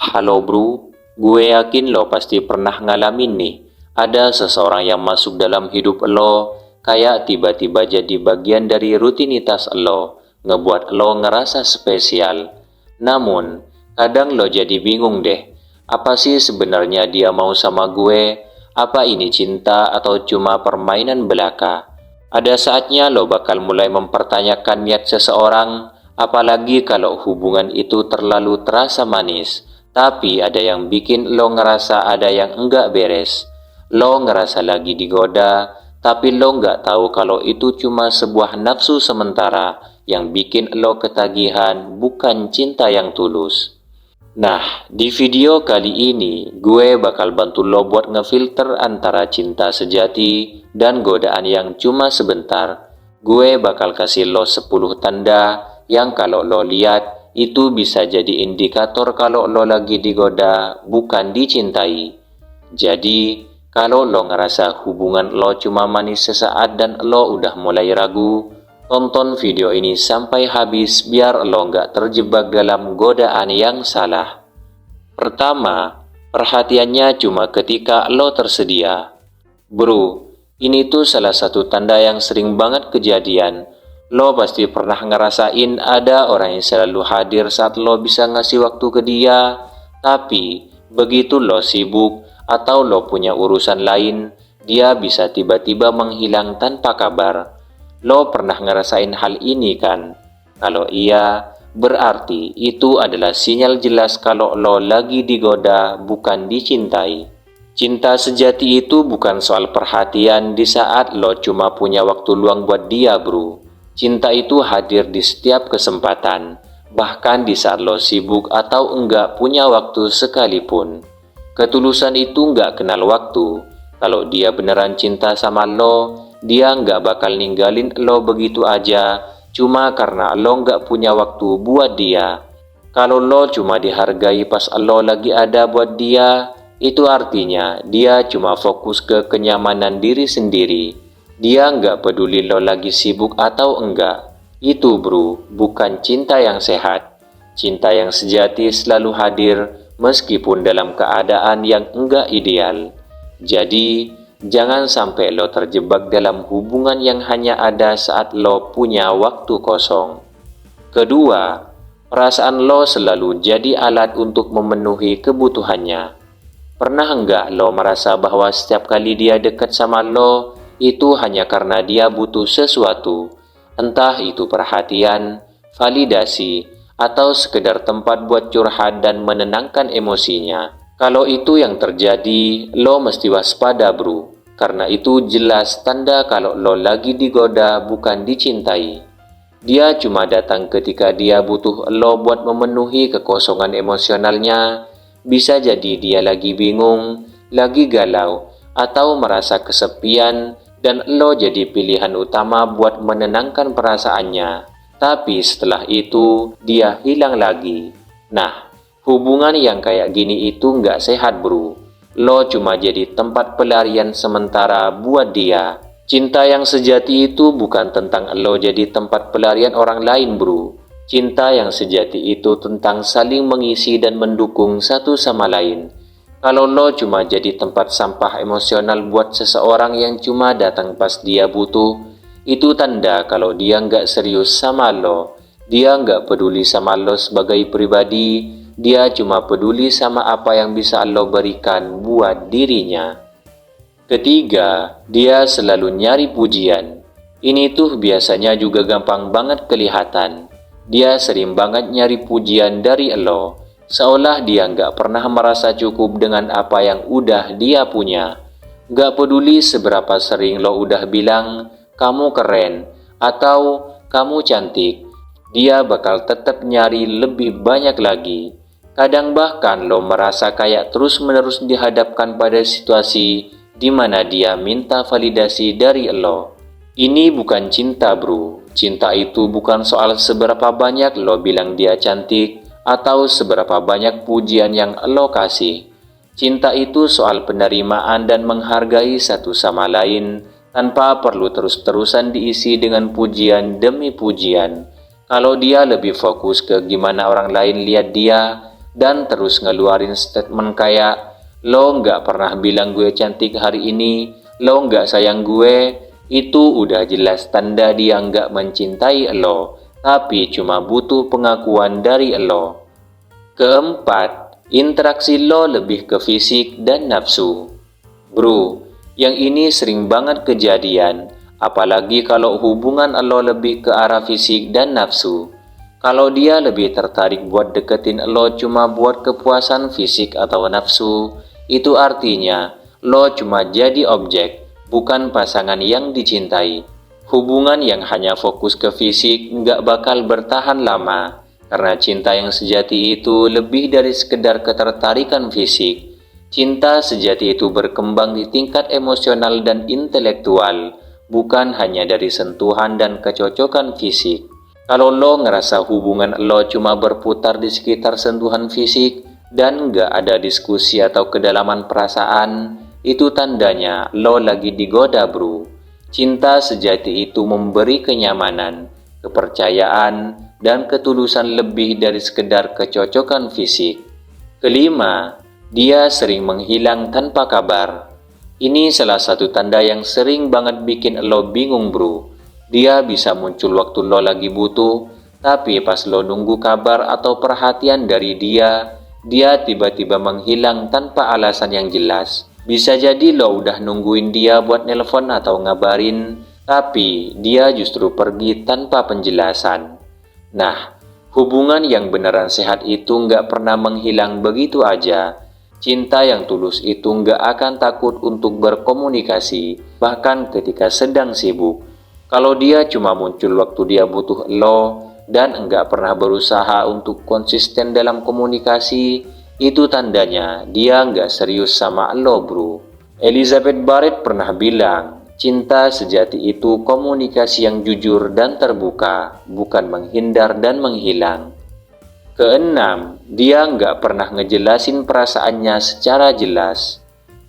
Halo bro, gue yakin lo pasti pernah ngalamin nih. Ada seseorang yang masuk dalam hidup lo, kayak tiba-tiba jadi bagian dari rutinitas lo, ngebuat lo ngerasa spesial. Namun, kadang lo jadi bingung deh, apa sih sebenarnya dia mau sama gue? Apa ini cinta atau cuma permainan belaka? Ada saatnya lo bakal mulai mempertanyakan niat seseorang, apalagi kalau hubungan itu terlalu terasa manis. Tapi ada yang bikin lo ngerasa ada yang enggak beres. Lo ngerasa lagi digoda, tapi lo nggak tahu kalau itu cuma sebuah nafsu sementara yang bikin lo ketagihan, bukan cinta yang tulus. Nah, di video kali ini gue bakal bantu lo buat ngefilter antara cinta sejati dan godaan yang cuma sebentar. Gue bakal kasih lo 10 tanda yang kalau lo lihat itu bisa jadi indikator kalau lo lagi digoda, bukan dicintai. Jadi, kalau lo ngerasa hubungan lo cuma manis sesaat dan lo udah mulai ragu, tonton video ini sampai habis biar lo nggak terjebak dalam godaan yang salah. Pertama, perhatiannya cuma ketika lo tersedia. Bro, ini tuh salah satu tanda yang sering banget kejadian. Lo pasti pernah ngerasain ada orang yang selalu hadir saat lo bisa ngasih waktu ke dia, tapi begitu lo sibuk atau lo punya urusan lain, dia bisa tiba-tiba menghilang tanpa kabar. Lo pernah ngerasain hal ini kan? Kalau iya, berarti itu adalah sinyal jelas kalau lo lagi digoda, bukan dicintai. Cinta sejati itu bukan soal perhatian di saat lo cuma punya waktu luang buat dia, bro. Cinta itu hadir di setiap kesempatan, bahkan di saat lo sibuk atau enggak punya waktu sekalipun. Ketulusan itu enggak kenal waktu. Kalau dia beneran cinta sama lo, dia enggak bakal ninggalin lo begitu aja, cuma karena lo enggak punya waktu buat dia. Kalau lo cuma dihargai pas lo lagi ada buat dia, itu artinya dia cuma fokus ke kenyamanan diri sendiri. Dia nggak peduli lo lagi sibuk atau enggak. Itu bro, bukan cinta yang sehat. Cinta yang sejati selalu hadir meskipun dalam keadaan yang enggak ideal. Jadi, jangan sampai lo terjebak dalam hubungan yang hanya ada saat lo punya waktu kosong. Kedua, perasaan lo selalu jadi alat untuk memenuhi kebutuhannya. Pernah enggak lo merasa bahwa setiap kali dia dekat sama lo, itu hanya karena dia butuh sesuatu, entah itu perhatian, validasi, atau sekedar tempat buat curhat dan menenangkan emosinya. Kalau itu yang terjadi, lo mesti waspada bro, karena itu jelas tanda kalau lo lagi digoda, bukan dicintai. Dia cuma datang ketika dia butuh lo buat memenuhi kekosongan emosionalnya. Bisa jadi dia lagi bingung, lagi galau, atau merasa kesepian, dan lo jadi pilihan utama buat menenangkan perasaannya. Tapi setelah itu, dia hilang lagi. Nah, hubungan yang kayak gini itu nggak sehat bro. Lo cuma jadi tempat pelarian sementara buat dia. Cinta yang sejati itu bukan tentang lo jadi tempat pelarian orang lain bro. Cinta yang sejati itu tentang saling mengisi dan mendukung satu sama lain. Kalau lo cuma jadi tempat sampah emosional buat seseorang yang cuma datang pas dia butuh, itu tanda kalau dia nggak serius sama lo. Dia nggak peduli sama lo sebagai pribadi, dia cuma peduli sama apa yang bisa lo berikan buat dirinya. Ketiga, dia selalu nyari pujian. Ini tuh biasanya juga gampang banget kelihatan. Dia sering banget nyari pujian dari lo. Seolah dia nggak pernah merasa cukup dengan apa yang udah dia punya. Nggak peduli seberapa sering lo udah bilang, kamu keren, atau kamu cantik. Dia bakal tetap nyari lebih banyak lagi. Kadang bahkan lo merasa kayak terus-menerus dihadapkan pada situasi di mana dia minta validasi dari lo. Ini bukan cinta bro. Cinta itu bukan soal seberapa banyak lo bilang dia cantik, atau seberapa banyak pujian yang lo kasih. Cinta itu soal penerimaan dan menghargai satu sama lain, tanpa perlu terus-terusan diisi dengan pujian demi pujian. Kalau dia lebih fokus ke gimana orang lain lihat dia, dan terus ngeluarin statement kayak, lo nggak pernah bilang gue cantik hari ini, lo nggak sayang gue, itu udah jelas tanda dia nggak mencintai lo, tapi cuma butuh pengakuan dari lo. Keempat, interaksi lo lebih ke fisik dan nafsu. Bro, yang ini sering banget kejadian, apalagi kalau hubungan lo lebih ke arah fisik dan nafsu. Kalau dia lebih tertarik buat deketin lo cuma buat kepuasan fisik atau nafsu, itu artinya lo cuma jadi objek, bukan pasangan yang dicintai. Hubungan yang hanya fokus ke fisik nggak bakal bertahan lama, karena cinta yang sejati itu lebih dari sekedar ketertarikan fisik. Cinta sejati itu berkembang di tingkat emosional dan intelektual, bukan hanya dari sentuhan dan kecocokan fisik. Kalau lo ngerasa hubungan lo cuma berputar di sekitar sentuhan fisik dan nggak ada diskusi atau kedalaman perasaan, itu tandanya lo lagi digoda, bro. Cinta sejati itu memberi kenyamanan, kepercayaan, dan ketulusan lebih dari sekedar kecocokan fisik. Kelima, dia sering menghilang tanpa kabar. Ini salah satu tanda yang sering banget bikin lo bingung, bro. Dia bisa muncul waktu lo lagi butuh, tapi pas lo nunggu kabar atau perhatian dari dia tiba-tiba menghilang tanpa alasan yang jelas. Bisa jadi lo udah nungguin dia buat nelpon atau ngabarin, tapi dia justru pergi tanpa penjelasan. Nah, hubungan yang beneran sehat itu nggak pernah menghilang begitu aja. Cinta yang tulus itu nggak akan takut untuk berkomunikasi, bahkan ketika sedang sibuk. Kalau dia cuma muncul waktu dia butuh lo dan enggak pernah berusaha untuk konsisten dalam komunikasi, itu tandanya dia enggak serius sama lo, bro. Elizabeth Barrett pernah bilang, cinta sejati itu komunikasi yang jujur dan terbuka, bukan menghindar dan menghilang. Keenam, dia enggak pernah ngejelasin perasaannya secara jelas.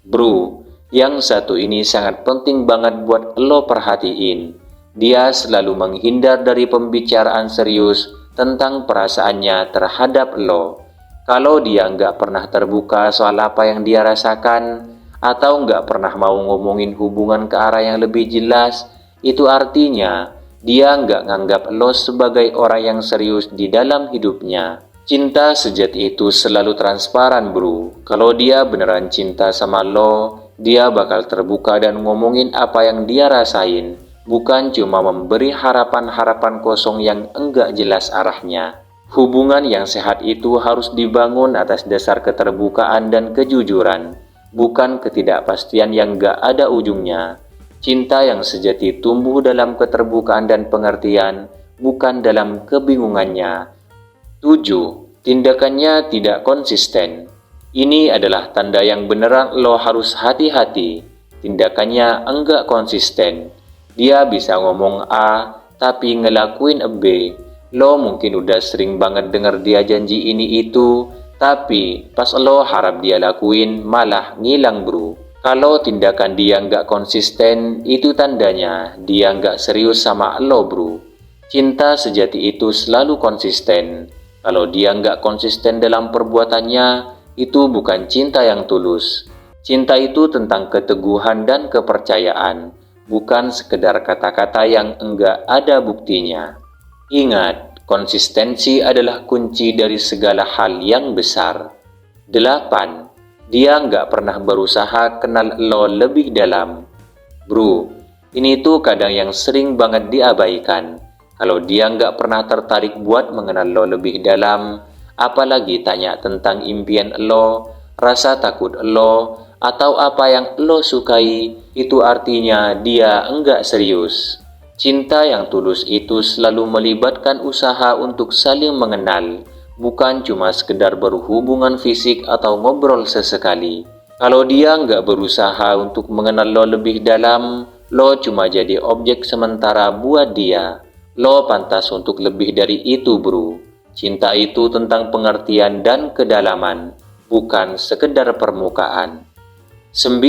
Bro, yang satu ini sangat penting banget buat lo perhatiin. Dia selalu menghindar dari pembicaraan serius tentang perasaannya terhadap lo. Kalau dia nggak pernah terbuka soal apa yang dia rasakan, atau nggak pernah mau ngomongin hubungan ke arah yang lebih jelas, itu artinya dia nggak nganggap lo sebagai orang yang serius di dalam hidupnya. Cinta sejati itu selalu transparan, bro. Kalau dia beneran cinta sama lo, dia bakal terbuka dan ngomongin apa yang dia rasain, bukan cuma memberi harapan-harapan kosong yang enggak jelas arahnya. Hubungan yang sehat itu harus dibangun atas dasar keterbukaan dan kejujuran, bukan ketidakpastian yang enggak ada ujungnya. Cinta yang sejati tumbuh dalam keterbukaan dan pengertian, bukan dalam kebingungannya. 7. Tindakannya tidak konsisten. Ini adalah tanda yang beneran lo harus hati-hati. Tindakannya enggak konsisten. Dia bisa ngomong A, tapi ngelakuin B. Lo mungkin udah sering banget denger dia janji ini itu, tapi pas lo harap dia lakuin, malah ngilang, bro. Kalau tindakan dia nggak konsisten, itu tandanya dia nggak serius sama lo, bro. Cinta sejati itu selalu konsisten. Kalau dia nggak konsisten dalam perbuatannya, itu bukan cinta yang tulus. Cinta itu tentang keteguhan dan kepercayaan, bukan sekedar kata-kata yang enggak ada buktinya. Ingat, konsistensi adalah kunci dari segala hal yang besar. 8. Dia enggak pernah berusaha kenal lo lebih dalam. Bro, ini tuh kadang yang sering banget diabaikan. Kalau dia enggak pernah tertarik buat mengenal lo lebih dalam, apalagi tanya tentang impian lo, rasa takut lo, atau apa yang lo sukai, itu artinya dia enggak serius. Cinta yang tulus itu selalu melibatkan usaha untuk saling mengenal, bukan cuma sekedar berhubungan fisik atau ngobrol sesekali. Kalau dia enggak berusaha untuk mengenal lo lebih dalam, lo cuma jadi objek sementara buat dia. Lo pantas untuk lebih dari itu, bro. Cinta itu tentang pengertian dan kedalaman, bukan sekedar permukaan. 9.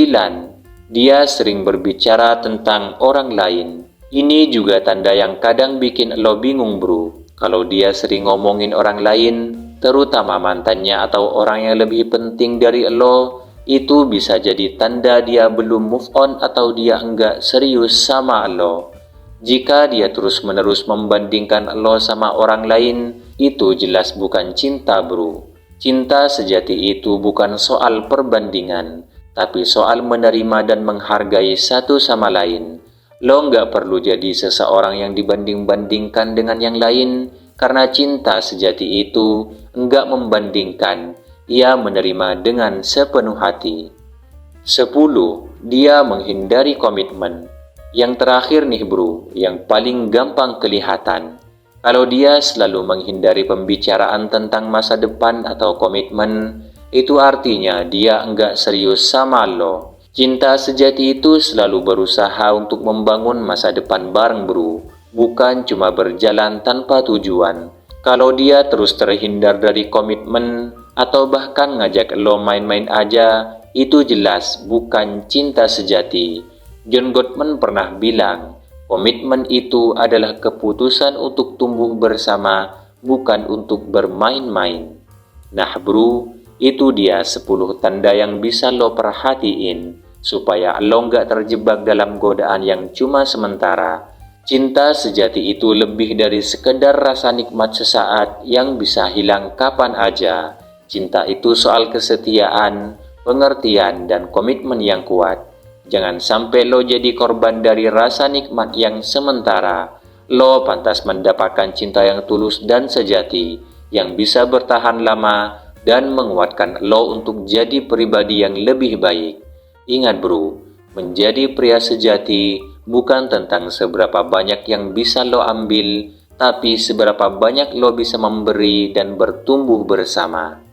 Dia sering berbicara tentang orang lain. Ini juga tanda yang kadang bikin lo bingung, bro. Kalau dia sering ngomongin orang lain, terutama mantannya atau orang yang lebih penting dari lo, itu bisa jadi tanda dia belum move on atau dia enggak serius sama lo. Jika dia terus-menerus membandingkan lo sama orang lain, itu jelas bukan cinta, bro. Cinta sejati itu bukan soal perbandingan, tapi soal menerima dan menghargai satu sama lain. Lo nggak perlu jadi seseorang yang dibanding-bandingkan dengan yang lain, karena cinta sejati itu enggak membandingkan, ia menerima dengan sepenuh hati. 10. Dia menghindari komitmen. Yang terakhir nih bro, yang paling gampang kelihatan. Kalau dia selalu menghindari pembicaraan tentang masa depan atau komitmen, itu artinya dia enggak serius sama lo. Cinta sejati itu selalu berusaha untuk membangun masa depan bareng bro, bukan cuma berjalan tanpa tujuan. Kalau dia terus terhindar dari komitmen atau bahkan ngajak lo main-main aja, itu jelas bukan cinta sejati. John Gottman pernah bilang, komitmen itu adalah keputusan untuk tumbuh bersama, bukan untuk bermain-main. Nah bro, itu dia 10 tanda yang bisa lo perhatiin supaya lo nggak terjebak dalam godaan yang cuma sementara. Cinta sejati itu lebih dari sekedar rasa nikmat sesaat yang bisa hilang kapan aja. Cinta itu soal kesetiaan, pengertian, dan komitmen yang kuat. Jangan sampai lo jadi korban dari rasa nikmat yang sementara. Lo pantas mendapatkan cinta yang tulus dan sejati, yang bisa bertahan lama dan menguatkan lo untuk jadi pribadi yang lebih baik. Ingat bro, menjadi pria sejati bukan tentang seberapa banyak yang bisa lo ambil, tapi seberapa banyak lo bisa memberi dan bertumbuh bersama.